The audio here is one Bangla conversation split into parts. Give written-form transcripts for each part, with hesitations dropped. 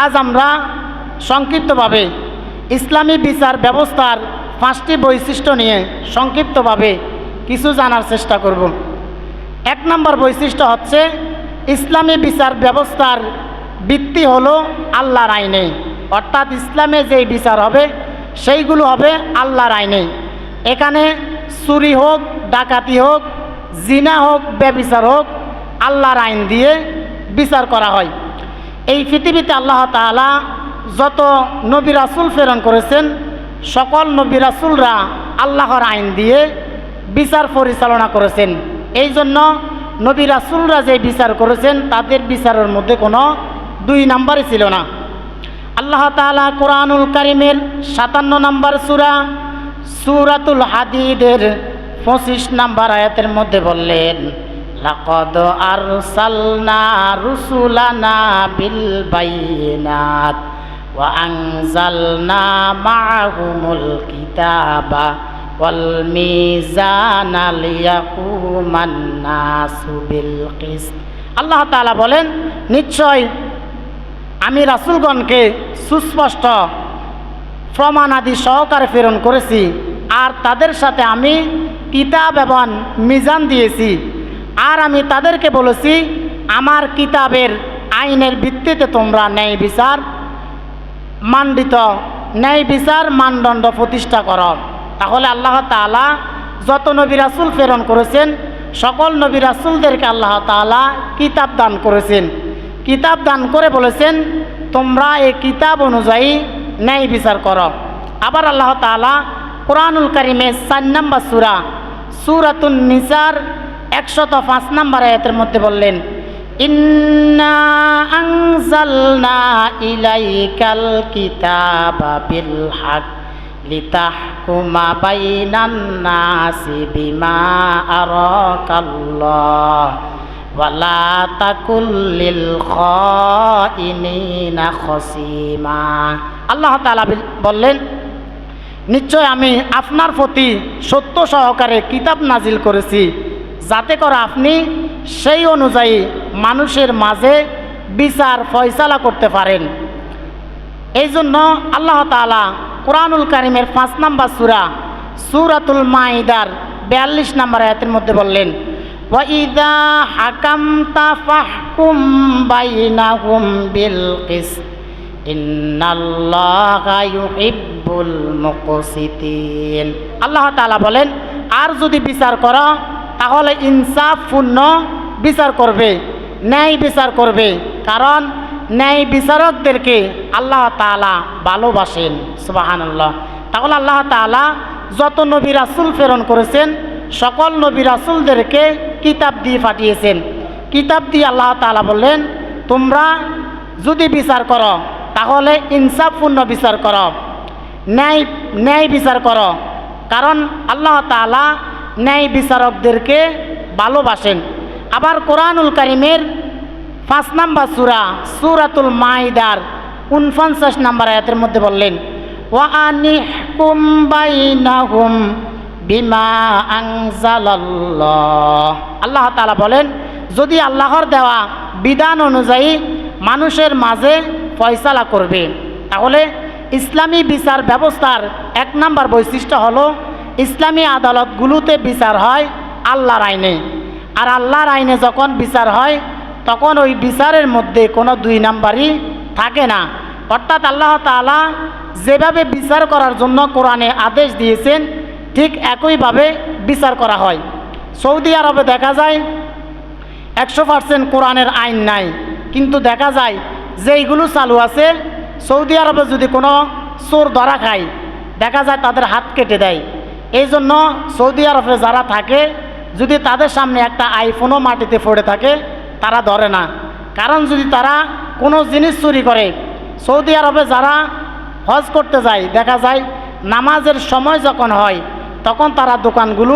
আজ আমরা সংক্ষিপ্তভাবে ইসলামী বিচার ব্যবস্থার 5টি বৈশিষ্ট্য নিয়ে সংক্ষিপ্তভাবে কিছু জানার চেষ্টা করব। 1 নম্বর বৈশিষ্ট্য হচ্ছে ইসলামী বিচার ব্যবস্থার ভিত্তি হলো আল্লাহর আইনে, অর্থাৎ ইসলামে যেই বিচার হবে সেইগুলো হবে আল্লাহর আইনে। এখানে চুরি হোক, ডাকাতি হোক, জিনা হোক, ব্যভিচার হোক, আল্লাহর আইন দিয়ে বিচার করা হয়। এই পৃথিবীতে আল্লাহ তাআলা যত নবী রাসূল প্রেরণ করেছেন সকল নবী রাসূলরা আল্লাহর আইন দিয়ে বিচার পরিচালনা করেছেন। এই জন্য নবী রাসূলরা যে বিচার করেছেন তাদের বিচারের মধ্যে কোনো 2 নম্বরই ছিল না। আল্লাহ তাআলা কোরআনুল কারীমের 57 নম্বর সূরা সূরাতুল হাদীদের 25 নম্বর আয়াতের মধ্যে বললেন, লাকাদ আরসালনা রুসুলানা বিল বাইয়িনাত ওয়া আনজালনা মাআহুমুল কিতাবা ওয়াল মিজানা লিয়াকুমান নাসু বিল কিসত। আল্লাহ তাআলা বলেন, নিশ্চয় আমি রাসূলগণকে সুস্পষ্ট প্রমাণাদি সহকারে প্রেরণ করেছি, আর তাদের সাথে আমি কিতাব এবং মিজান দিয়েছি। আর আমি তাদেরকে বলেছি আমার কিতাবের আইনের ভিত্তিতে তোমরা ন্যায় বিচার মানদণ্ড প্রতিষ্ঠা করো। তাহলে আল্লাহ তাআলা যত নবী রাসূল প্রেরণ করেছেন সকল নবী রাসূলদেরকে আল্লাহ তাআলা কিতাব দান করেছেন। কিতাব দান করে বলেছেন তোমরা এই কিতাব অনুযায়ী ন্যায় বিচার করো। আবার আল্লাহ তাআলা কোরআনুল কারীমের 4 নম্বর সূরা সূরাতুন নিসার 105 নম্বর আয়াতের মধ্যে বললেন, ইন্না আনজালনা ইলাইকাল কিতাবা বিল হক লিতাহকুমা বাইনান নাসি বিমা আরাকাল্লাহ ওয়ালা তাকুল লিল খাইনিনা খসিমা। আল্লাহ তাআলা বললেন, নিশ্চয় আমি আপনার প্রতি সত্য সহকারে কিতাব নাজিল করেছি যাতে করে আপনি সেই অনুযায়ী মানুষের মাঝে বিচার ফয়সালা করতে পারেন। এই জন্য আল্লাহ তাআলা কোরআনুল কারীমের 5 নম্বর সূরা সূরাতুল মাইদার 42 নম্বর আয়াতের মধ্যে বললেন, ওয়া ইযা হাকামতা ফাহকুম বাইনাহুম বিল কিসত ইন্নাল্লাহা ইউহিব্বুল মুকসিতিন। আল্লাহ তাআলা বলেন, আর যদি বিচার করো তাহলে ইনসাফপূর্ণ বিচার করবে, ন্যায় বিচার করবে, কারণ ন্যায় বিচারকদেরকে আল্লাহ তাআলা ভালোবাসেন। সুবহানাল্লাহ। তাহলে আল্লাহ তাআলা যত নবী রাসূল প্রেরণ করেছেন সকল নবী রাসূলদেরকে কিতাব দিয়ে পাঠিয়েছেন। কিতাব দিয়ে আল্লাহ তাআলা বললেন তোমরা যদি বিচার করো তাহলে ইনসাফপূর্ণ বিচার করো, ন্যায় বিচার করো, কারণ আল্লাহ তাআলা ন্যায় বিচারকদেরকে ভালোবাসেন। আবার কোরআনুল কারীমের 5 নম্বর সূরা সূরাতুল মাইদার 49 নম্বর আয়াতের মধ্যে বললেন, ওয়া আনিহকুম বাইনাহুম বিমা আনজালাল্লাহ। আল্লাহ তাআলা বলেন যদি আল্লাহর দেওয়া বিধান অনুযায়ী মানুষের মাঝে ফয়সালা করবে। তাহলে ইসলামী বিচার ব্যবস্থার 1 নম্বর বৈশিষ্ট্য হলো ইসলামী আদালতগুলোতে বিচার হয় আল্লাহর আইনে, আর আল্লাহর আইনে যখন বিচার হয় তখন ওই বিচারের মধ্যে কোনো 2 নম্বরই থাকে না। অর্থাৎ আল্লাহ তাআলা যেভাবে বিচার করার জন্য কোরআনে আদেশ দিয়েছেন ঠিক একইভাবে বিচার করা হয়। সৌদি আরবে দেখা যায় 100% কোরআনের আইন নাই, কিন্তু দেখা যায় যেইগুলো চালু আছে সৌদি আরবে যদি কোনো চোর ধরা খায় দেখা যায় তাদের হাত কেটে দেয়। এই জন্য সৌদি আরবে যারা থাকে যদি তাদের সামনে একটা আইফোনও মাটিতে পড়ে থাকে তারা ধরে না, কারণ যদি তারা কোনো জিনিস চুরি করে। সৌদি আরবে যারা হজ করতে যায় দেখা যায় নামাজের সময় যখন হয় তখন তারা দোকানগুলো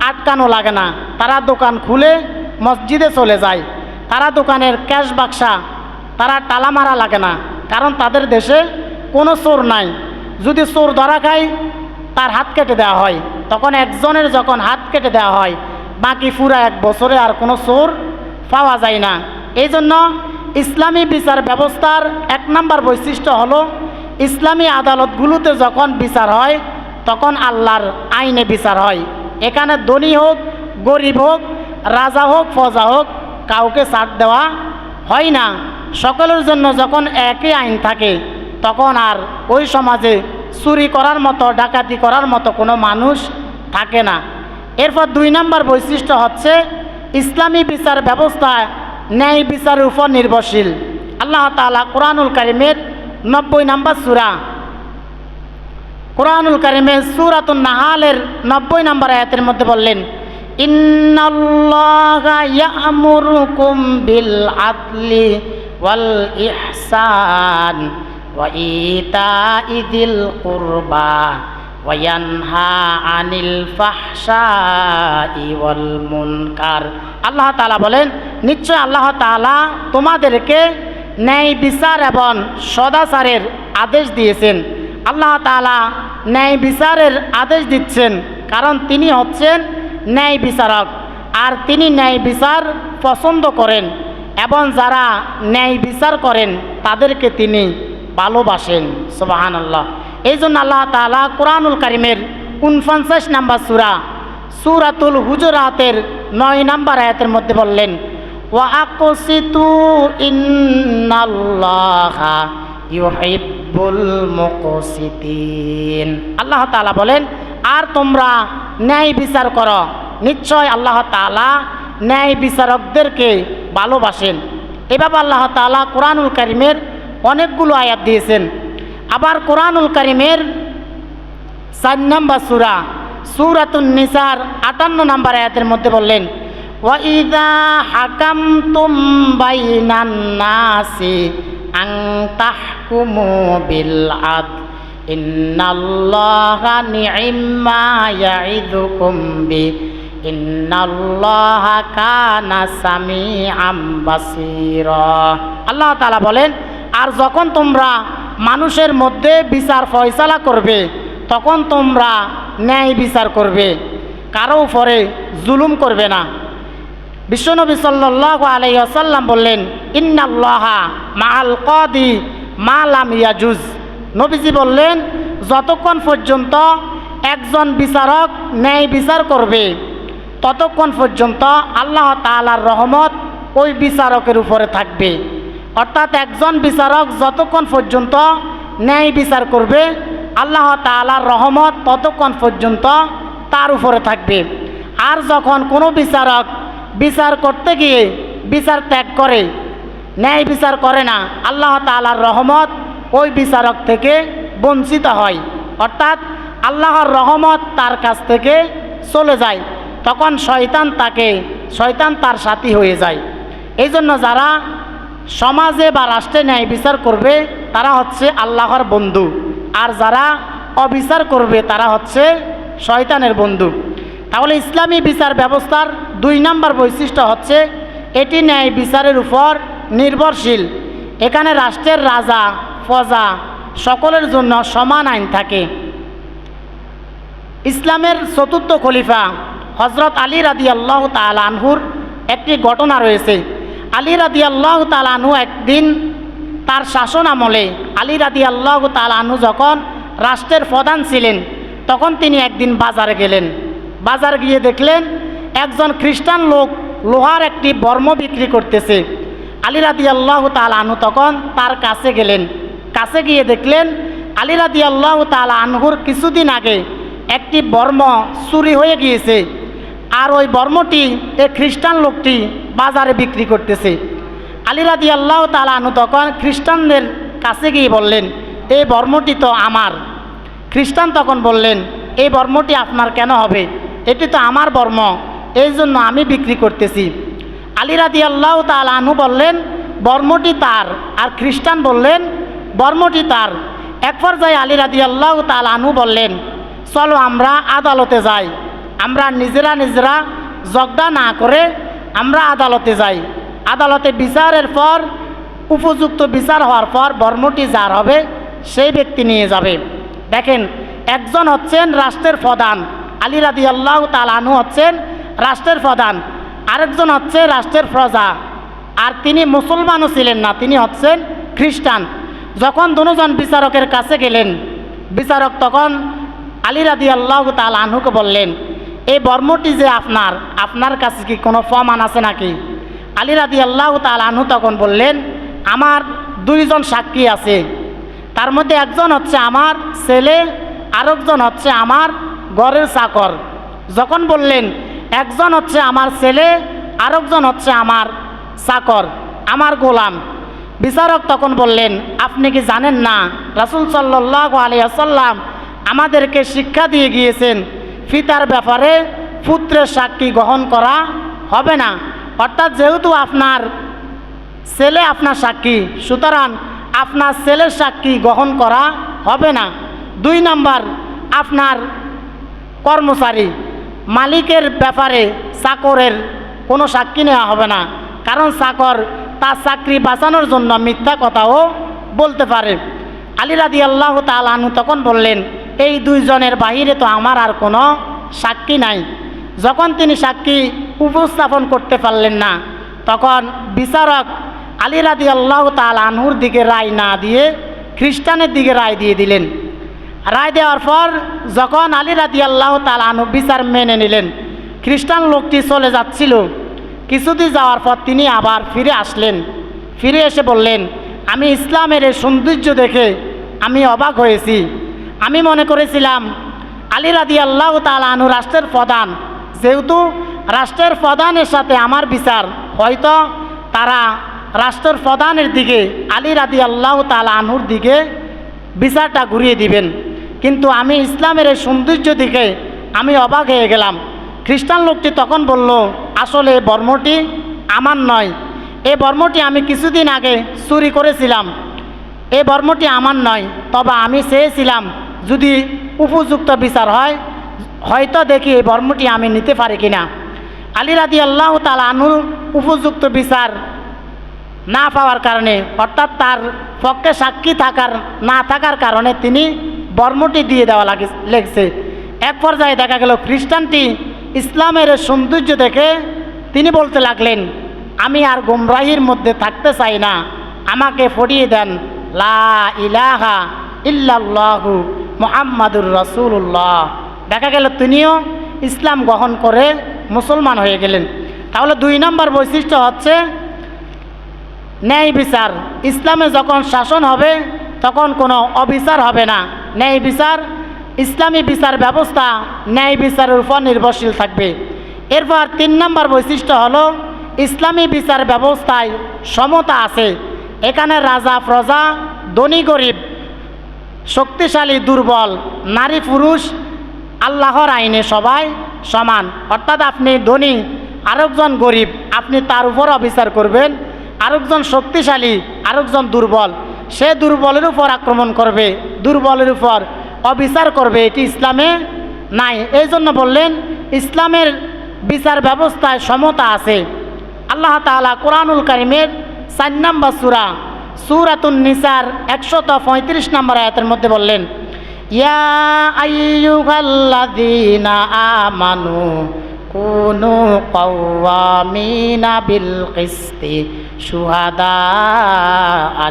আটকানো লাগে না, তারা দোকান খুলে মসজিদে চলে যায়। তারা দোকানের ক্যাশ বাক্সা তারা তালা মারা লাগে না, কারণ তাদের দেশে কোনো চোর নাই। যদি চোর ধরা খায় তার হাত কেটে দেওয়া হয়, তখন একজনের যখন হাত কেটে দেওয়া হয় বাকি পুরা 1 বছরে আর কোনো চোর পাওয়া যায় না। এই জন্য ইসলামী বিচার ব্যবস্থার এক নম্বর বৈশিষ্ট্য হলো ইসলামী আদালতগুলোতে যখন বিচার হয় তখন আল্লাহর আইনে বিচার হয়। এখানে ধনী হোক গরিব হোক রাজা হোক প্রজা হোক কাউকে ছাড় দেওয়া হয় না। সকলের জন্য যখন একই আইন থাকে তখন আর ওই সমাজে চুরি করার মতো ডাকাতি করার মতো কোনো মানুষ থাকে না। এরপর 2 নম্বর বৈশিষ্ট্য হচ্ছে ইসলামী বিচার ব্যবস্থা ন্যায় বিচারের উপর নির্ভরশীল। আল্লাহ তাআলা কোরআনুল কারিমের 90 নম্বর সূরা, কোরআনুল কারিমের সূরাতুন নাহালের 90 নম্বর আয়াতের মধ্যে বললেন, ইন্নাল্লাহা ইয়া'মুরুকুম বিল আদলি ওয়াল ইহসান ওয়া ইতা'i যিল কুরবা ওয়া ইয়ানহা আনিল ফাহশাই ওয়াল মুনকার। আল্লাহ তাআলা বলেন, নিশ্চয় আল্লাহ তাআলা তোমাদেরকে ন্যায় বিচার এবং সদাচারের আদেশ দিয়েছেন। আল্লাহ তাআলা ন্যায় বিচারের আদেশ দিচ্ছেন কারণ তিনি হচ্ছেন ন্যায় বিচারক, আর তিনি ন্যায় বিচার পছন্দ করেন এবং যারা ন্যায় বিচার করেন তাদেরকে তিনি ভালোবাসেন। সুবহানাল্লাহ। এই জন্য আল্লাহ তাআলা কোরআনুল কারিমের 49 নম্বর সূরা সূরাতুল হুজুরাতের 9 নম্বর আয়াতের মধ্যে বললেন, ওয়া আকসিতু ইন্নাল্লাহা ইউহিব্বুল মুকসিতিন। আল্লাহ তাআলা বলেন, আর তোমরা ন্যায় বিচার করো, নিশ্চয় আল্লাহ তাআলা ন্যায় বিচারকদেরকে ভালোবাসেন। এভাবে আল্লাহ তাআলা কোরআনুল কারিমের অনেকগুলো আয়াত দিয়েছেন। আবার কোরআনুল কারিমের 4 নম্বর সূরা সূরাতুন নিসার 58 নম্বর আয়াতের মধ্যে বললেন, ওয়া ইযা হাকামতুম বাইনান নাসি আন তাহকুমু বিল আদল ইন্নাল্লাহা নি'ম্মা ইয়া'iদুকুম বি ইন্নাল্লাহা কানা সামিআম বাসীরা। আল্লাহ তাআলা বলেন, আর যখন তোমরা মানুষের মধ্যে বিচার ফয়সালা করবে তখন তোমরা ন্যায় বিচার করবে, কারো উপরে জুলুম করবে না। বিশ্বনবী সাল্লাল্লাহু আলাইহি ওয়াসাল্লাম বললেন, ইন্নাল্লাহা মাআল কাদি মা লাম ইয়াজুজ। নবীজি বললেন, যতক্ষণ পর্যন্ত একজন বিচারক ন্যায় বিচার করবে ততক্ষণ পর্যন্ত আল্লাহ তাআলার রহমত ওই বিচারকের উপরে থাকবে। অর্থাৎ একজন বিচারক যতক্ষণ পর্যন্ত ন্যায় বিচার করবে আল্লাহ তাআলার রহমত ততক্ষণ পর্যন্ত তার উপরে থাকবে। আর যখন কোনো বিচারক বিচার করতে গিয়ে বিচার ত্যাগ করে, ন্যায় বিচার করে না, আল্লাহ তাআলার রহমত ওই বিচারক থেকে বঞ্চিত হয়। অর্থাৎ আল্লাহর রহমত তার কাছ থেকে চলে যায়, তখন শয়তান তার সাথী হয়ে যায়। এই জন্য যারা সমাজে বা রাষ্ট্রে ন্যায় বিচার করবে তারা হচ্ছে আল্লাহর বন্ধু, আর যারা অবিচার করবে তারা হচ্ছে শয়তানের বন্ধু। তাহলে ইসলামী বিচার ব্যবস্থার 2 নম্বর বৈশিষ্ট্য হচ্ছে এটি ন্যায় বিচারের উপর নির্ভরশীল। এখানে রাষ্ট্রের রাজা প্রজা সকলের জন্য সমান আইন থাকে। ইসলামের 4র্থ খলিফা হযরত আলী রাদিয়াল্লাহু তাআলা আনহুর একটি ঘটনা রয়েছে। আলী রাদিয়াল্লাহু তাআলা আনহু একদিন তার শাসন আমলে আলী রাদিয়াল্লাহু তাআলা আনহু যখন রাষ্ট্রের প্রধান ছিলেন তখন তিনি একদিন বাজারে গেলেন। বাজার গিয়ে দেখলেন একজন খ্রিস্টান লোক লোহার একটি বর্ম বিক্রি করতেছে। আলী রাদিয়াল্লাহু তাআলা আনহু তখন তার কাছে গেলেন। কাছে গিয়ে দেখলেন আলী রাদিয়াল্লাহু তাআলা আনহুর কিছুদিন আগে একটি বর্ম চুরি হয়ে গিয়েছে, আর ওই বর্মটি এই খ্রিস্টান লোকটি বাজারে বিক্রি করতেছে। আলী রাদিয়াল্লাহু তাআলা আনহু তখন খ্রিস্টানদের কাছে গিয়ে বললেন, এই বর্মটি তো আমার। খ্রিস্টান তখন বললেন, এই বর্মটি আপনার কেন হবে? এটি তো আমার বর্ম, এই জন্য আমি বিক্রি করতেছি। আলী রাদিয়াল্লাহু তাআলা আনহু বললেন, বর্মটি তার, আর খ্রিস্টান বললেন বর্মটি তার। এক পর্যায়ে আলী রাদিয়াল্লাহু তাআলা আনহু বললেন, চলো আমরা আদালতে যাই। আমরা নিজেরা ঝগড়া না করে আমরা আদালতে যাই। আদালতে বিচারের পর উপযুক্ত বিচার হওয়ার পর বর্মটি যার হবে সেই ব্যক্তি নিয়ে যাবে। দেখেন, একজন হচ্ছেন রাষ্ট্রের প্রধান, আলী রাদিয়াল্লাহু তাআলা আনহু হচ্ছেন রাষ্ট্রের প্রধান, আরেকজন হচ্ছে রাষ্ট্রের প্রজা, আর তিনি মুসলমানও ছিলেন না, তিনি হচ্ছেন খ্রিস্টান। যখন দুজন বিচারকের কাছে গেলেন, বিচারক তখন আলী রাদিয়াল্লাহু তাআলা আনহুকে বললেন, এই বর্মটি যে আপনার কাছে কি কোনো প্রমাণ আছে নাকি? আলী রাদিয়াল্লাহু তাআলা আনহু তখন বললেন, আমার দুইজন সাক্ষী আছে, তার মধ্যে একজন হচ্ছে আমার ছেলে, আরেকজন হচ্ছে আমার ঘরের চাকর। যখন বললেন একজন হচ্ছে আমার ছেলে, আরেকজন হচ্ছে আমার চাকর, আমার গোলাম, বিচারক তখন বললেন, আপনি কি জানেন না রাসূল সাল্লাল্লাহু আলাইহি ওয়াসাল্লাম আমাদেরকে শিক্ষা দিয়ে গিয়েছেন পিতার ব্যাপারে পুত্রের সাক্ষী গ্রহণ করা হবে না। অর্থাৎ যেহেতু আপনার ছেলে আপনার সাক্ষী, সুতরাং আপনার ছেলের সাক্ষী গ্রহণ করা হবে না। 2 নাম্বার, আপনার কর্মচারী মালিকের ব্যাপারে চাকরের কোনো সাক্ষী নেওয়া হবে না, কারণ চাকর তার চাকরি বাঁচানোর জন্য মিথ্যা কথাও বলতে পারে। আলী রাদিয়াল্লাহু তাআলা আনহু তখন বললেন, এই 2 জনের বাহিরে তো আমার আর কোনো সাক্ষী নাই। যখন তিনি সাক্ষী উপস্থাপন করতে পারলেন না, তখন বিচারক আলী রাদিয়াল্লাহু তাআলা আনহুর দিকে রায় না দিয়ে খ্রিস্টানের দিকে রায় দিয়ে দিলেন। রায় দেওয়ার পর যখন আলী রাদিয়াল্লাহু তাআলা আনহু বিচার মেনে নিলেন, খ্রিস্টান লোকটি চলে যাচ্ছিল। কিছুদিন যাওয়ার পর তিনি আবার ফিরে আসলেন। ফিরে এসে বললেন, আমি ইসলামের এই সৌন্দর্য দেখে আমি অবাক হয়েছি। আমি মনে করেছিলাম আলী রাদিয়াল্লাহু তাআলা আনহু রাষ্ট্রের প্রধান, যেহেতু রাষ্ট্রের প্রধানের সাথে আমার বিচার, হয়তো তারা রাষ্ট্রের প্রধানের দিকে আলী রাদিয়াল্লাহু তাআলা আনহুর দিকে বিচারটা ঘুরিয়ে দিবেন। কিন্তু আমি ইসলামের এই সৌন্দর্য দেখে আমি অবাক হয়ে গেলাম। খ্রিস্টান লোকটি তখন বলল, আসলে এই বর্মটি আমার নয়, এই বর্মটি আমি কিছুদিন আগে চুরি করেছিলাম, এই বর্মটি আমার নয়। তবে আমি চেয়েছিলাম যদি উপযুক্ত বিচার হয়, হয়তো দেখি এই বর্মটি আমি নিতে পারি কিনা। আলী রাদিয়াল্লাহু তাআলা আনহু উপযুক্ত বিচার না পাওয়ার কারণে, অর্থাৎ তার পক্ষে সাক্ষী না থাকার কারণে তিনি বর্মটি দিয়ে দেওয়া লেগেছে। এক পর্যায়ে দেখা গেল খ্রিস্টানটি ইসলামের সৌন্দর্য দেখে তিনি বলতে লাগলেন, আমি আর গুমরাহির মধ্যে থাকতে চাই না, আমাকে পড়িয়ে দেন লা ইলাহা ইল্লাল্লাহু মুহাম্মাদুর রাসূলুল্লাহ। দেখা গেল তিনিও ইসলাম গ্রহণ করে মুসলমান হয়ে গেলেন। তাহলে 2 নম্বর বৈশিষ্ট্য হচ্ছে ন্যায় বিচার। ইসলামে যখন শাসন হবে তখন কোনো অবিচার হবে না। ন্যায় বিচার, ইসলামী বিচার ব্যবস্থা ন্যায় বিচারের উপর নির্ভরশীল থাকবে। এরপর 3 নম্বর বৈশিষ্ট্য হলো ইসলামী বিচার ব্যবস্থায় সমতা আছে। এখানে রাজা প্রজা, ধনী গরিব, শক্তিশালী দুর্বল, নারী পুরুষ আল্লাহর আইনে সবাই সমান। অর্থাৎ আপনি ধনী, আরেকজন গরিব, আপনি তার উপর অবিচার করবেন। আরেকজন শক্তিশালী, আরেকজন দুর্বল, সে দুর্বলের উপর আক্রমণ করবে, দুর্বলের উপর অবিচার করবে, এটি ইসলামে নাই। এই জন্য বললেন ইসলামের বিচার ব্যবস্থায় সমতা আছে। আল্লাহ তাআলা কোরআনুল কারীমের 4 নম্বর সূরাতুন নিসার 135 নম্বর আয়াতের মধ্যে বললেন, ইয়া আইয়ুহাল্লাযীনা আমানু কুনু কাওয়ামিনা বিল কিসতি শুহাদা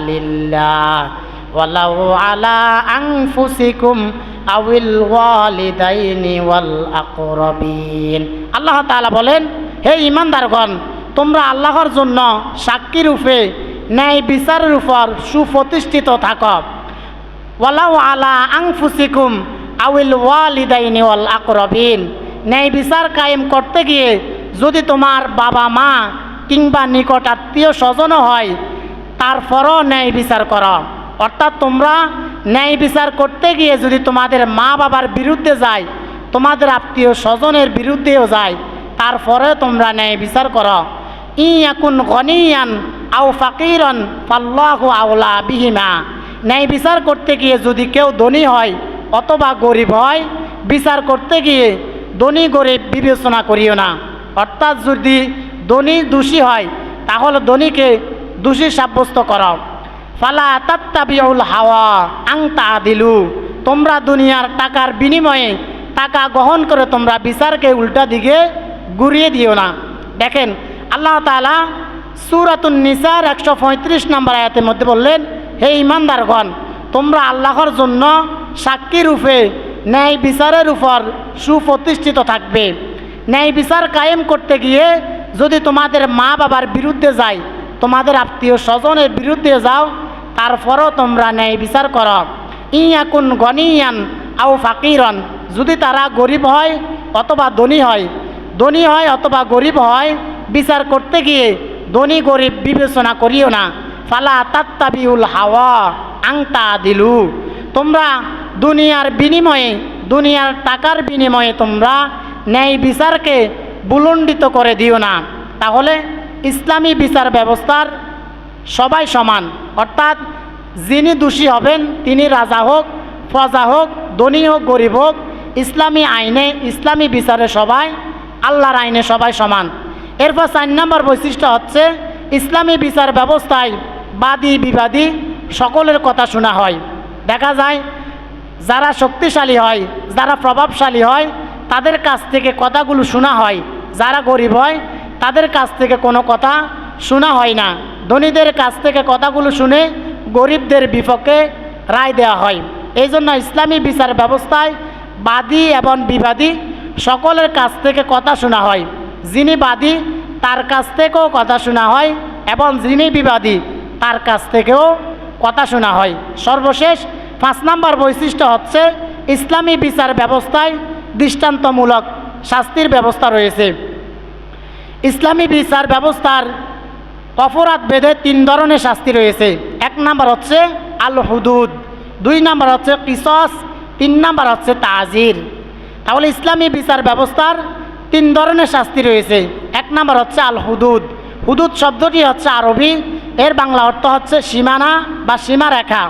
লিল্লাহ ওয়ালাউ আলা আনফুসিকুম আউল ওয়ালিদাইনি ওয়াল আকরাবিন। আল্লাহ তাআলা বলেন, হে ঈমানদারগণ, তোমরা আল্লাহর জন্য সাক্ষী রূপে ন্যায় বিচারের উপর সুপ্রতিষ্ঠিত থাকো। ওয়ালাউ আলা আনফুসিকুম আউল ওয়ালিদাইনি ওয়াল আকরাবিন। ন্যায় বিচার কায়েম করতে গিয়ে যদি তোমার বাবা মা কিংবা নিকট আত্মীয় স্বজনও হয়, তারপরও ন্যায় বিচার করো। অর্থাৎ তোমরা ন্যায় বিচার করতে গিয়ে যদি তোমাদের মা বাবার বিরুদ্ধে যায়, তোমাদের আত্মীয় স্বজনের বিরুদ্ধেও যায়, তারপরে তোমরা ন্যায় বিচার করো। ইয়াকুন গনিয়ান আও ফাকিরান ফাল্লাহু আওলা বিহিমা। ন্যায় বিচার করতে গিয়ে যদি কেউ ধনী হয় অথবা গরিব হয়, বিচার করতে গিয়ে ধনী গরিব বিবেচনা করিও না। অর্থাৎ যদি ধনী দোষী হয় তাহলে ধনীকে দোষী সাব্যস্ত করো। ফালা তাত্তাবিউল হাওয়া আন তাদিলু। তোমরা দুনিয়ার টাকার বিনিময়ে টাকা গ্রহণ করে তোমরা বিচারকে উল্টা দিকে ঘুরিয়ে দিও না। দেখেন আল্লাহ তাআলা সূরাতুন নিসার 135 নম্বর আয়াতের মধ্যে বললেন, হে ঈমানদারগণ, তোমরা আল্লাহর জন্য সাক্ষী রূপে ন্যায় বিচারের উপর সুপ্রতিষ্ঠিত থাকবে। ন্যায় বিচার কায়েম করতে গিয়ে যদি তোমাদের মা বাবার বিরুদ্ধে যায়, তোমাদের আত্মীয় স্বজনের বিরুদ্ধে যাও, তারপরও তোমরা ন্যায় বিচার করো। ইয়াকুন গনিয়ান আও ফাকিরন, যদি তারা গরিব হয় অথবা ধনী হয়, ধনী হয় অথবা গরিব হয়, বিচার করতে গিয়ে ধনী গরিব বিবেচনা করিও না। ফালা তাত্তাবিউল হাওয়া আংতা দিলু, তোমরা দুনিয়ার বিনিময়ে, দুনিয়ার টাকার বিনিময়ে তোমরা ন্যায় বিচারকে বুলণ্ডিত করে দিও না। তাহলে ইসলামী বিচার ব্যবস্থার সবাই সমান, অর্থাৎ যিনি দোষী হবেন তিনি রাজা হোক, প্রজা হোক, ধনী হোক, গরিব হোক, ইসলামী আইনে, ইসলামী বিচারে সবাই, আল্লাহর আইনে সবাই সমান। এরপর 4 নম্বর বৈশিষ্ট্য হচ্ছে ইসলামী বিচার ব্যবস্থায় বাদী বিবাদী সকলের কথা শোনা হয়। দেখা যায় যারা শক্তিশালী হয়, যারা প্রভাবশালী হয়, তাদের কাছ থেকে কথাগুলো শোনা হয়। যারা গরিব হয় তাদের কাছ থেকে কোনো কথা শোনা হয় না। ধনীদের কাছ থেকে কথাগুলো শুনে গরিবদের বিপক্ষে রায় দেওয়া হয়। এই জন্য ইসলামী বিচার ব্যবস্থায় বাদী এবং বিবাদী সকলের কাছ থেকে কথা শোনা হয়। যিনি বাদী তার কাছ থেকেও কথা শোনা হয় এবং যিনি বিবাদী তার কাছ থেকেও কথা শোনা হয়। সর্বশেষ 5 নম্বর বৈশিষ্ট্য হচ্ছে ইসলামী বিচার ব্যবস্থায় দৃষ্টান্তমূলক শাস্তির ব্যবস্থা রয়েছে। ইসলামী বিচার ব্যবস্থার অপরাধ ভেদে 3 ধরনের শাস্তি রয়েছে। 1 নম্বর হচ্ছে আল হুদুদ, 2 নম্বর হচ্ছে কিসস, 3 নম্বর হচ্ছে তাজির। তাহলে ইসলামী বিচার ব্যবস্থার 3 ধরনের শাস্তি রয়েছে। 1 নম্বর হচ্ছে আল হুদুদ। হুদুদ শব্দটি হচ্ছে আরবি, এর বাংলা অর্থ হচ্ছে সীমানা বা সীমারেখা।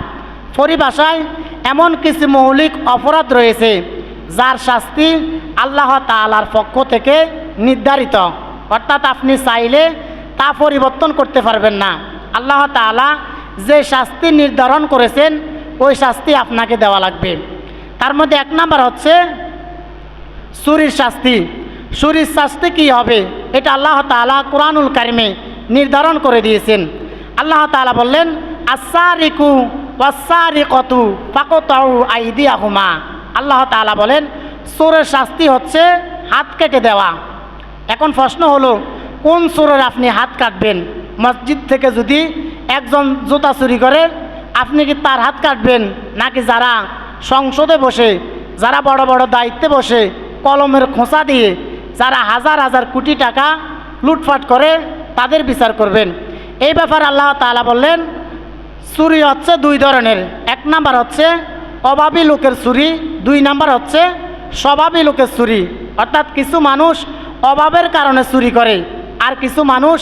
পরিভাষায় এমন কিছু মৌলিক অপরাধ রয়েছে যার শাস্তি আল্লাহ তাআলার পক্ষ থেকে নির্ধারিত, অর্থাৎ আপনি চাইলে তা পরিবর্তন করতে পারবেন না। আল্লাহ তাআলা যে শাস্তি নির্ধারণ করেছেন ওই শাস্তি আপনাকে দেওয়া লাগবে। তার মধ্যে 1 নম্বর হচ্ছে চুরির শাস্তি। চুরির শাস্তি কী হবে এটা আল্লাহ তাআলা কুরআনুল কারিমে নির্ধারণ করে দিয়েছেন। আল্লাহ তাআলা বললেন, আস-সারিকু ওয়াস-সারিকাতু ফাকতাউ আইদিয়াহুমা। আল্লাহ তাআলা বলেন চোরের শাস্তি হচ্ছে হাত কেটে দেওয়া। এখন প্রশ্ন হলো, কোন চোরের আপনি হাত কাটবেন? মসজিদ থেকে যদি একজন জুতা চুরি করে, আপনি কি তার হাত কাটবেন? নাকি যারা সংসদে বসে, যারা বড় বড় দায়িত্বে বসে কলমের খোঁচা দিয়ে যারা হাজার হাজার কোটি টাকা লুটপাট করে তাদের বিচার করবেন? এই ব্যাপারে আল্লাহ তাআলা বললেন চুরি হচ্ছে 2 ধরনের। 1 নম্বর হচ্ছে অভাবী লোকের চুরি, 2 নম্বর হচ্ছে স্বভাবী লোকের চুরি। অর্থাৎ কিছু মানুষ অভাবের কারণে চুরি করে আর কিছু মানুষ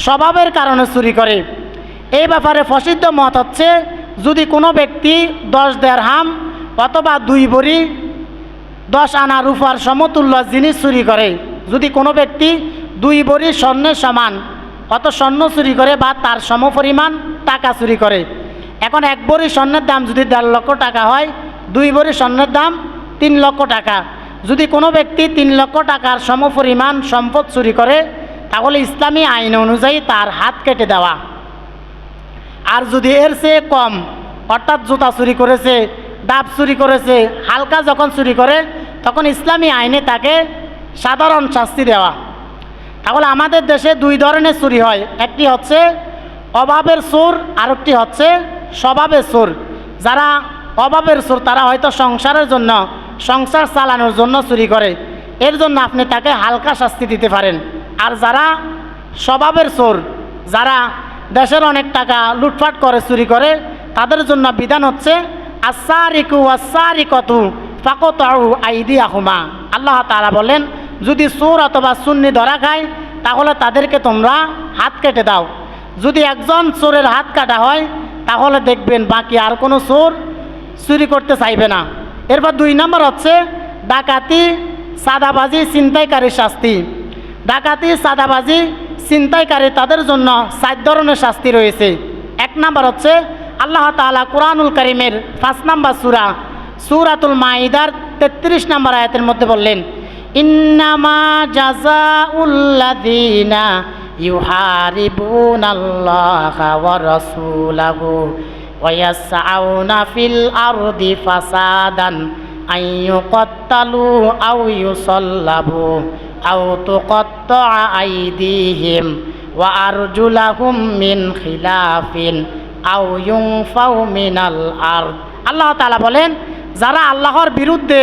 স্বভাবের কারণে চুরি করে। এই ব্যাপারে প্রসিদ্ধ মত হচ্ছে, যদি কোনো ব্যক্তি 10 দিরহাম অথবা 2 ভরি 10 আনা রূপার সমতুল্য জিনিস চুরি করে, যদি কোনো ব্যক্তি 2 ভরি স্বর্ণের সমান অত স্বর্ণ চুরি করে বা তার সমপরিমাণ টাকা চুরি করে, এখন 1 ভরি স্বর্ণের দাম যদি 1.5 লক্ষ টাকা হয়, 2 ভরি স্বর্ণের দাম 3 লক্ষ টাকা। যদি কোনো ব্যক্তি 3 লক্ষ টাকার সমপরিমাণ সম্পদ চুরি করে, তাহলে ইসলামী আইন অনুযায়ী তার হাত কেটে দেওয়া। আর যদি এর চেয়ে কম, অর্থাৎ জুতা চুরি করেছে, ডাব চুরি করেছে, হালকা যখন চুরি করে, তখন ইসলামী আইনে তাকে সাধারণ শাস্তি দেওয়া। তাহলে আমাদের দেশে 2 ধরনের চুরি হয়, একটি হচ্ছে অভাবের চোর, আরেকটি হচ্ছে স্বভাবের চোর। যারা অভাবের চোর তারা হয়তো সংসারের জন্য, সংসার চালানোর জন্য চুরি করে, এর জন্য আপনি তাকে হালকা শাস্তি দিতে পারেন। আর যারা স্বভাবের চোর, যারা দেশের অনেক টাকা লুটপাট করে চুরি করে, তাদের জন্য বিধান হচ্ছে আস-সারিকু ওয়াস-সারিকাতু ফাকতাউ আইদিয়াহুমা। আল্লাহ তাআলা বলেন, যদি চোর অথবা সুন্নি ধরা খায় তাহলে তাদেরকে তোমরা হাত কেটে দাও। যদি একজন চোরের হাত কাটা হয় তাহলে দেখবেন বাকি আর কোনো চোর চুরি করতে চাইবে না। এরপর 2 নম্বর হচ্ছে ডাকাতি, চাঁদাবাজি, ছিনতাইকারীর শাস্তি। ডাকাতি, চাঁদাবাজি, ছিনতাইকারী তাদের জন্য 4 ধরনের শাস্তি রয়েছে। 1 নম্বর হচ্ছে আল্লাহ তাআলা কুরআনুল কারীমের 5 নম্বর সূরা সূরাতুল মাইদার 33 নম্বর আয়াতের মধ্যে বললেন, ইন্নামা জাযাউল্লাযীনা ইউহারিবুনাল্লাহা ওয়া রাসূলাহু ওয়া ইয়াসআউনা ফিল আরদি ফাসাদান আইয়ুকাত্তালু আও ইউসাল্লাবু আও তুকাত্তাআ আইদিহিম ওয়া আরজুলাহুম মিন খিলাফিন আও ইউনফাউ মিনাল আরদ। আল্লাহ তাআলা বলেন, যারা আল্লাহর বিরুদ্ধে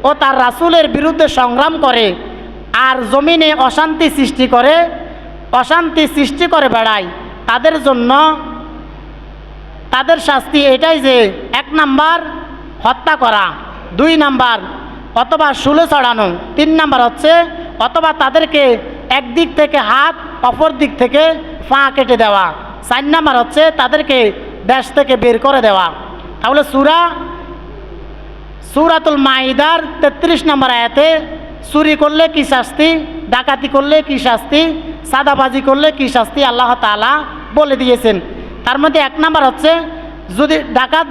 ও তার রাসূলের বিরুদ্ধে সংগ্রাম করে আর জমিনে অশান্তি সৃষ্টি করে বেড়ায়, তাদের জন্য তাদের শাস্তি এটাই যে 1 নাম্বার হত্যা করা, 2 নাম্বার অথবা শুলে চড়ানো, 3 নাম্বার হচ্ছে অথবা তাদেরকে একদিক থেকে হাত অপর দিক থেকে পা কেটে দেওয়া, 4 নাম্বার হচ্ছে তাদেরকে দেশ থেকে বের করে দেওয়া। তাহলে সূরাতুল মাইদার 33 নম্বর আয়াতে চুরি করলে কি শাস্তি, ডাকাতি করলে কি শাস্তি, সাদাবাজি করলে কি শাস্তি আল্লাহ তাআলা বলে দিয়েছেন। তার মধ্যে 1 নাম্বার হচ্ছে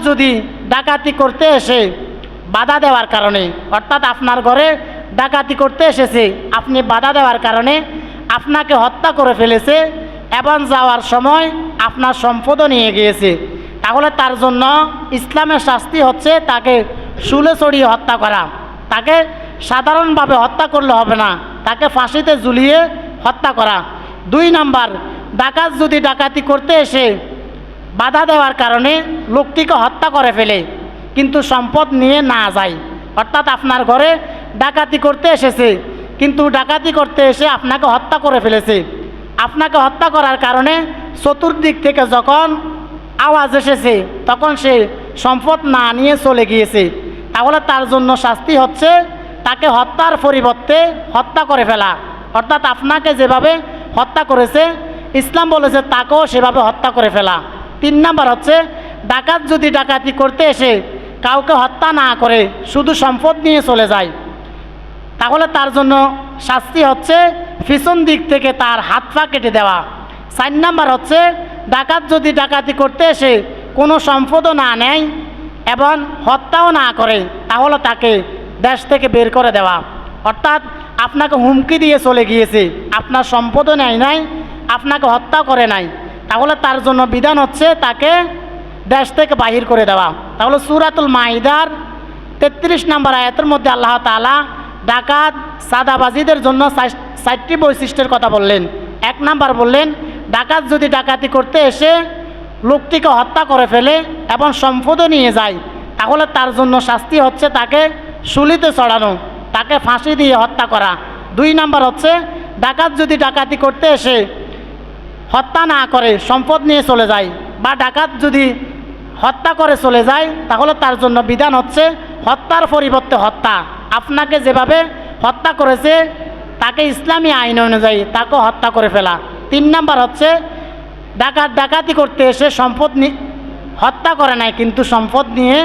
যদি ডাকাতি করতে এসে বাধা দেওয়ার কারণে, অর্থাৎ আপনার ঘরে ডাকাতি করতে এসেছে, আপনি বাধা দেওয়ার কারণে আপনাকে হত্যা করে ফেলেছে এবং যাওয়ার সময় আপনার সম্পদও নিয়ে গিয়েছে, তাহলে তার জন্য ইসলামের শাস্তি হচ্ছে তাকে শুলে চড়িয়ে হত্যা করা। তাকে সাধারণভাবে হত্যা করলে হবে না, তাকে ফাঁসিতে ঝুলিয়ে হত্যা করা। 2 নাম্বার, ডাকাত যদি ডাকাতি করতে এসে বাধা দেওয়ার কারণে লোকটিকে হত্যা করে ফেলে কিন্তু সম্পদ নিয়ে না যায়, অর্থাৎ আপনার ঘরে ডাকাতি করতে এসেছে কিন্তু ডাকাতি করতে এসে আপনাকে হত্যা করে ফেলেছে, আপনাকে হত্যা করার কারণে চতুর্দিক থেকে যখন আওয়াজ এসেছে তখন সে সম্পদ না নিয়ে চলে গিয়েছে, তাহলে তার জন্য শাস্তি হচ্ছে তাকে হত্যার পরিবর্তে হত্যা করে ফেলা, অর্থাৎ আপনাকে যেভাবে হত্যা করেছে ইসলাম বলেছে তাকেও সেভাবে হত্যা করে ফেলা। 3 নাম্বার হচ্ছে ডাকাত যদি ডাকাতি করতে এসে কাউকে হত্যা না করে শুধু সম্পদ নিয়ে চলে যায়, তাহলে তার জন্য শাস্তি হচ্ছে পিছন দিক থেকে তার হাত পা কেটে দেওয়া। 4 নাম্বার হচ্ছে ডাকাত যদি ডাকাতি করতে এসে কোনো সম্পদও না নেয় এবং হত্যাও না করে তাহলে তাকে দেশ থেকে বের করে দেওয়া, অর্থাৎ আপনাকে হুমকি দিয়ে চলে গিয়েছে, আপনার সম্পদও নেয় নাই, আপনাকে হত্যা করে নাই, তাহলে তার জন্য বিধান হচ্ছে তাকে দেশ থেকে বাহির করে দেওয়া। তাহলে সূরাতুল মাইদার 33 নম্বর আয়াতের মধ্যে আল্লাহ তাআলা ডাকাত সাদাবাজিদের জন্য 4টি বৈশিষ্ট্যের কথা বললেন। 1 নাম্বার বললেন, ডাকাত যদি ডাকাতি করতে এসে লোকটিকে হত্যা করে ফেলে এবং সম্পদও নিয়ে যায় তাহলে তার জন্য শাস্তি হচ্ছে তাকে শুলিতে চড়ানো, তাকে ফাঁসি দিয়ে হত্যা করা। 2 নাম্বার হচ্ছে ডাকাত যদি ডাকাতি করতে এসে হত্যা না করে সম্পদ নিয়ে চলে যায় বা ডাকাত যদি হত্যা করে চলে যায় তাহলে তার জন্য বিধান হচ্ছে হত্যার পরিবর্তে হত্যা, আপনাকে যেভাবে হত্যা করেছে তাকে ইসলামী আইন অনুযায়ী তাকে হত্যা করে ফেলা। 3 নাম্বার হচ্ছে ডাকাতি করতে এসে হত্যা করে নাই কিন্তু সম্পদ নিয়ে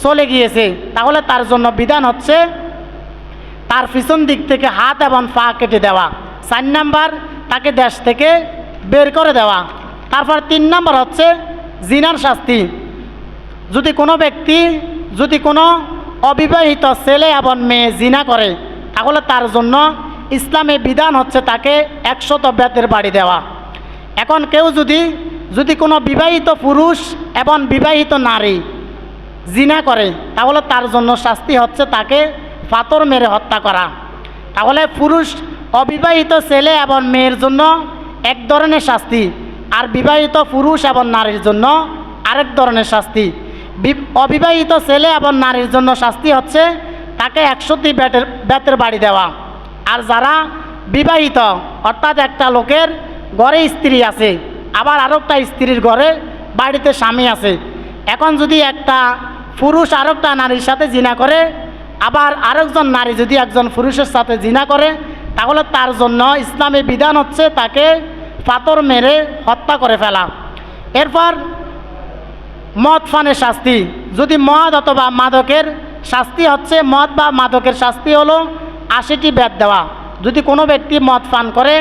চলে গিয়েছে, তাহলে তার জন্য বিধান হচ্ছে তার পিছন দিক থেকে হাত এবং পা কেটে দেওয়া। 4 নাম্বার তাকে দেশ থেকে বের করে দেওয়া। তারপর 3 নাম্বার হচ্ছে জিনার শাস্তি। যদি কোনো ব্যক্তি কোনো অবিবাহিত ছেলে এবং মেয়ে জিনা করে তাহলে তার জন্য ইসলামে বিধান হচ্ছে তাকে 100 বেতের বাড়ি দেওয়া। এখন কেউ যদি কোনো বিবাহিত পুরুষ এবং বিবাহিত নারী জিনা করে তাহলে তার জন্য শাস্তি হচ্ছে তাকে পাথর মেরে হত্যা করা। তাহলে অবিবাহিত ছেলে এবং মেয়ের জন্য এক ধরনের শাস্তি আর বিবাহিত পুরুষ এবং নারীর জন্য আরেক ধরনের শাস্তি। অবিবাহিত ছেলে এবং নারীর জন্য শাস্তি হচ্ছে তাকে 100টি বেতের বাড়ি দেওয়া। আর যারা বিবাহিত অর্থাৎ একটা লোকের ঘরে স্ত্রী আছে আবার আরেকটা স্ত্রীর ঘরে বাড়িতে স্বামী আছে, এখন যদি একটা পুরুষ আরেকটা নারীর সাথে জিনা করে আবার আরেকজন নারী যদি একজন পুরুষের সাথে জিনা করে তাহলে তার জন্য ইসলামী বিধান হচ্ছে তাকে পাথর মেরে হত্যা করে ফেলা। এরপর মদ পানের শাস্তি। যদি মদ অথবা মাদকের শাস্তি হচ্ছে মদ বা মাদকের শাস্তি হলো 80টি বেত দেওয়া। যদি কোনো ব্যক্তি মদ পান করে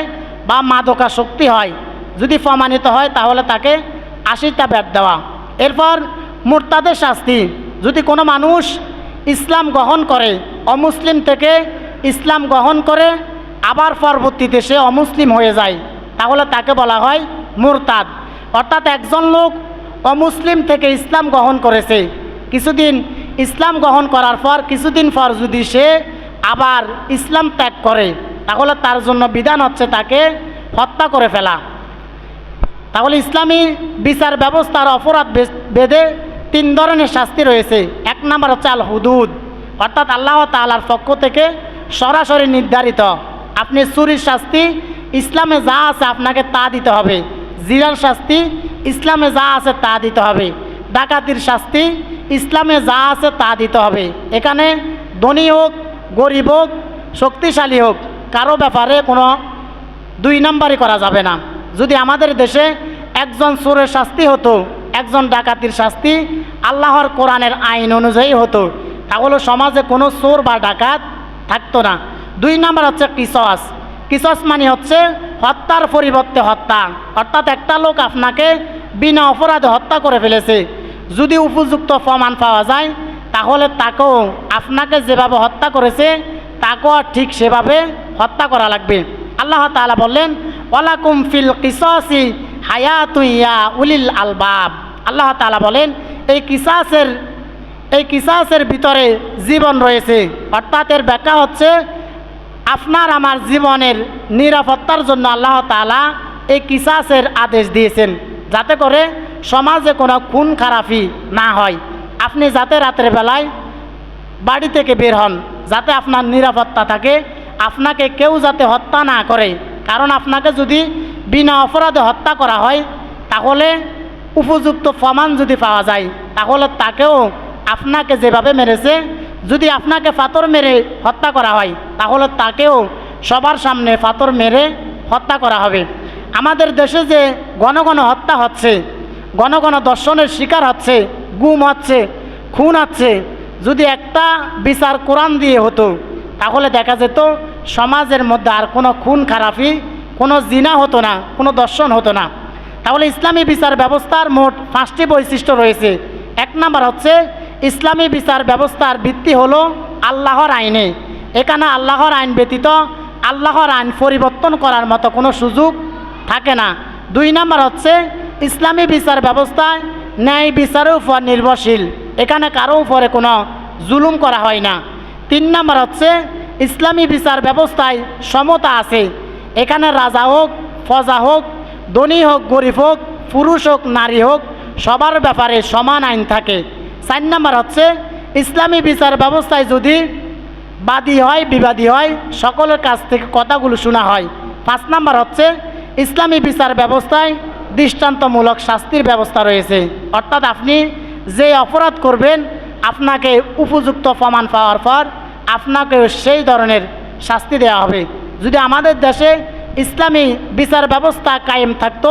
বা মাদকাসক্তি হয় যদি প্রমাণিত হয় তাহলে তাকে 80টা বেত দেওয়া। এরপর মুরতাদের শাস্তি। যদি কোনো মানুষ ইসলাম গ্রহণ করে অমুসলিম থেকে ইসলাম গ্রহণ করে আবার পরবর্তীতে সে অমুসলিম হয়ে যায় তাহলে তাকে বলা হয় মুরতাদ। অর্থাৎ একজন লোক অমুসলিম থেকে ইসলাম গ্রহণ করেছে, কিছুদিন ইসলাম গ্রহণ করার পর কিছুদিন পর যদি সে আবার ইসলাম ত্যাগ করে, তাহলে তার জন্য বিধান হচ্ছে তাকে হত্যা করে ফেলা। তাহলে ইসলামী বিচার ব্যবস্থার অপরাধ বেদে 3 ধরনের শাস্তি রয়েছে। 1 নম্বর হচ্ছে আল হুদুদ, অর্থাৎ আল্লাহ তাআলার পক্ষ থেকে সরাসরি নির্ধারিত। আপনি চুরির শাস্তি ইসলামে যা আছে আপনাকে তা দিতে হবে, জিনার শাস্তি ইসলামে যা আছে তা দিতে হবে, ডাকাতির শাস্তি ইসলামে যা আছে তা দিতে হবে। এখানে ধনী হোক, গরিব হোক, শক্তিশালী হোক, কারো ব্যাপারে কোনো 2 নম্বরই করা যাবে না। যদি আমাদের দেশে একজন চোরের শাস্তি হতো, একজন ডাকাতির শাস্তি আল্লাহর কোরআনের আইন অনুযায়ী হতো, তাহলে সমাজে কোনো চোর বা ডাকাত থাকতো না। 2 নম্বর হচ্ছে কিসাস। কিসাস মানে হচ্ছে হত্যার পরিবর্তে হত্যা, অর্থাৎ একটা লোক আপনাকে বিনা অপরাধে হত্যা করে ফেলেছে, যদি উপযুক্ত প্রমাণ পাওয়া যায় তাহলে তাকেও আপনাকে যেভাবে হত্যা করেছে তাকেও ঠিক সেভাবে হত্যা করা লাগবে। আল্লাহ তাআলা বললেন ওয়ালাকুম ফিল কিসাসি হায়াতুন ইয়া উলিল আলবাব। আল্লাহ তাআলা বলেন এই কিসাসের ভিতরে জীবন রয়েছে, অর্থাৎ এর ব্যাখ্যা হচ্ছে আপনার আমার জীবনের নিরাপত্তার জন্য আল্লাহ তাআলা এই কিসাসের আদেশ দিয়েছেন, যাতে করে সমাজে কোনো খুন খারাপি না হয়। আপনি যাতে রাতের বেলায় বাড়ি থেকে বের হন, যাতে আপনার নিরাপত্তা থাকে, আপনাকে কেউ যাতে হত্যা না করে। কারণ আপনাকে যদি বিনা অপরাধে হত্যা করা হয়, তাহলে উপযুক্ত প্রমাণ যদি পাওয়া যায় তাহলে তাকেও আপনাকে যেভাবে মেরেছে, যদি আপনাকে পাথর মেরে হত্যা করা হয় তাহলে তাকেও সবার সামনে পাথর মেরে হত্যা করা হবে। আমাদের দেশে যে ঘন ঘন হত্যা হচ্ছে, ঘন ঘন দর্শনের শিকার হচ্ছে, গুম হচ্ছে, খুন হচ্ছে, যদি একটা বিচার কোরআন দিয়ে হতো তাহলে দেখা যেত সমাজের মধ্যে আর কোনো খুন খারাপি, কোনো জিনা হতো না, কোনো দর্শন হতো না। তাহলে ইসলামী বিচার ব্যবস্থার মোট 5টি বৈশিষ্ট্য রয়েছে। 1 নম্বর হচ্ছে ইসলামী বিচার ব্যবস্থার ভিত্তি হলো আল্লাহর আইনে। এখানে আল্লাহর আইন ব্যতীত আল্লাহর আইন পরিবর্তন করার মতো কোনো সুযোগ থাকে না। 2 নম্বর হচ্ছে ইসলামী বিচার ব্যবস্থায় ন্যায় বিচারের উপর নির্ভরশীল, এখানে কারো উপরে কোনো জুলুম করা হয় না। 3 নম্বর হচ্ছে ইসলামী বিচার ব্যবস্থায় সমতা আছে, এখানে রাজা হোক, প্রজা হোক, ধনী হোক, গরিব হোক, পুরুষ হোক, নারী হোক, সবার ব্যাপারে সমান আইন থাকে। 4 নম্বর হচ্ছে ইসলামী বিচার ব্যবস্থায় যদি বাদী হয়, বিবাদী হয়, সকলের কাছ থেকে কথাগুলো শোনা হয়। 5 নম্বর হচ্ছে ইসলামী বিচার ব্যবস্থায় দৃষ্টান্তমূলক শাস্তির ব্যবস্থা রয়েছে, অর্থাৎ আপনি যে অপরাধ করবেন আপনাকে উপযুক্ত প্রমাণ পাওয়ার পর আপনাকে সেই ধরনের শাস্তি দেওয়া হবে। যদি আমাদের দেশে ইসলামী বিচার ব্যবস্থা কায়েম থাকতো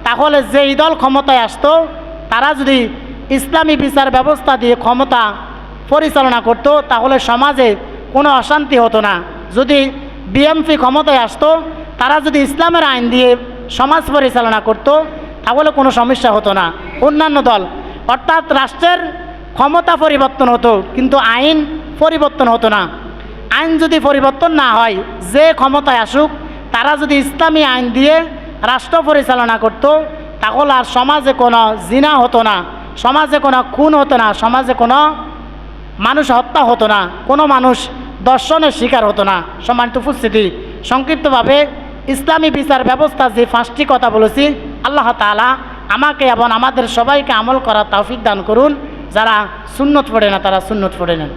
তাহলে যেই দল ক্ষমতায় আসতো তারা যদি ইসলামী বিচার ব্যবস্থা দিয়ে ক্ষমতা পরিচালনা করত তাহলে সমাজে কোনো অশান্তি হতো না। যদি বিএনপি ক্ষমতায় আসতো, তারা যদি ইসলামের আইন দিয়ে সমাজ পরিচালনা করত তাহলে কোনো সমস্যা হতো না। অন্যান্য দল, অর্থাৎ রাষ্ট্রের ক্ষমতা পরিবর্তন হতো কিন্তু আইন পরিবর্তন হতো না। আইন যদি পরিবর্তন না হয়, যে ক্ষমতায় আসুক তারা যদি ইসলামী আইন দিয়ে রাষ্ট্র পরিচালনা করত তাহলে আর সমাজে কোনো জিনা হতো না, সমাজে কোনো খুন হতো না, সমাজে কোনো মানুষ হত্যা হতো না, কোনো মানুষ দর্শনের শিকার হতো না। সম্মানিত উপস্থিতি, সংক্ষিপ্তভাবে ইসলামী বিচার ব্যবস্থা যে 5টি কথা বলেছি, আল্লাহ তাআলা আমাকে এবং আমাদের সবাইকে আমল করার তৌফিক দান করুন। যারা সুন্নত পড়ে না তারা সুন্নত পড়ে নেন।